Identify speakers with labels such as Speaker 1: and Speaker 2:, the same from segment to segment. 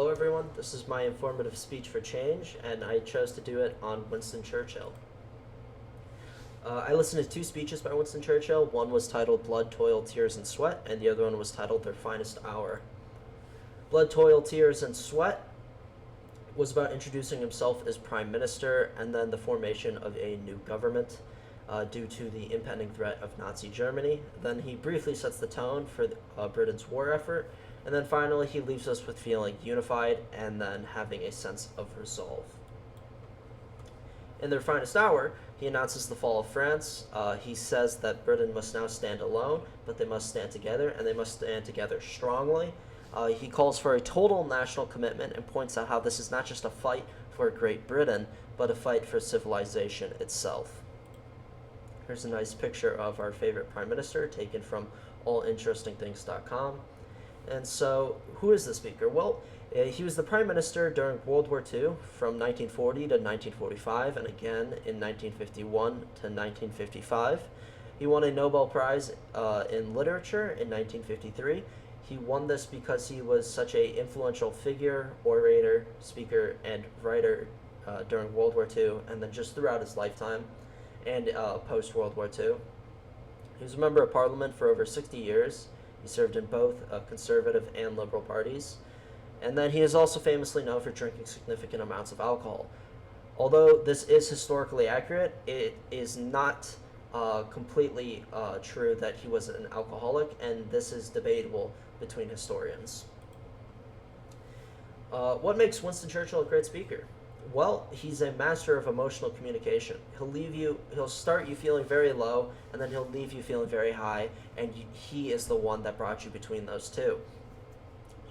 Speaker 1: Hello everyone, this is my informative speech for change, and I chose to do it on Winston Churchill. I listened to two speeches by Winston Churchill. One was titled Blood, Toil, Tears, and Sweat, and the other one was titled Their Finest Hour. Blood, Toil, Tears, and Sweat was about introducing himself as Prime Minister and then the formation of a new government due to the impending threat of Nazi Germany. Then he briefly sets the tone for Britain's war effort, and then finally he leaves us with feeling unified and then having a sense of resolve. In Their Finest Hour, he announces the fall of France. He says that Britain must now stand alone, but they must stand together, and they must stand together strongly. He calls for a total national commitment and points out how this is not just a fight for Great Britain, but a fight for civilization itself. Here's a nice picture of our favorite Prime Minister taken from allinterestingthings.com. And so, who is the speaker? Well, he was the Prime Minister during World War II from 1940 to 1945 and again in 1951 to 1955. He won a Nobel Prize in Literature in 1953. He won this because he was such an influential figure, orator, speaker, and writer during World War II, and then just throughout his lifetime and post-World War II. He was a member of Parliament for over 60 years. He served in both conservative and liberal parties. And then he is also famously known for drinking significant amounts of alcohol. Although this is historically accurate, it is not completely true that he was an alcoholic, and this is debatable between historians. What makes Winston Churchill a great speaker? Well, he's a master of emotional communication. He'll start you feeling very low, and then he'll leave you feeling very high, and he is the one that brought you between those two.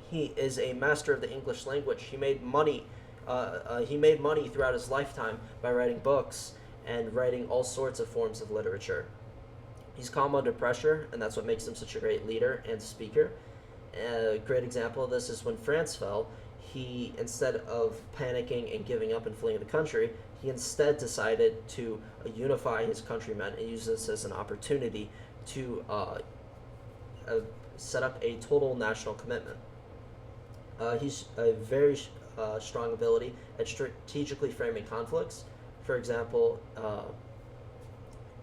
Speaker 1: He is a master of the English language. He made money throughout his lifetime by writing books and writing all sorts of forms of literature. He's calm under pressure, and that's what makes him such a great leader and speaker. A great example of this is when France fell. He, instead of panicking and giving up and fleeing the country, he instead decided to unify his countrymen and use this as an opportunity to set up a total national commitment. He's a very strong ability at strategically framing conflicts. For example,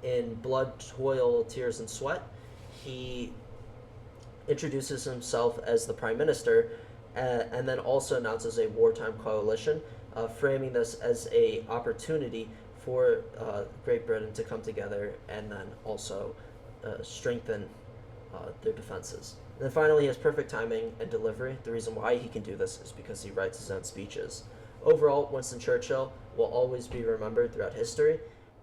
Speaker 1: in Blood, Toil, Tears, and Sweat, he introduces himself as the Prime Minister and then also announces a wartime coalition, framing this as an opportunity for Great Britain to come together and then also strengthen their defenses. And then finally, he has perfect timing and delivery. The reason why he can do this is because he writes his own speeches. Overall, Winston Churchill will always be remembered throughout history,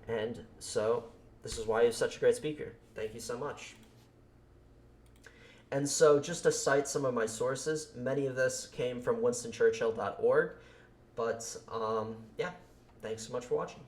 Speaker 1: and so this is why he's such a great speaker. Thank you so much. And so just to cite some of my sources, many of this came from winstonchurchill.org, but yeah, thanks so much for watching.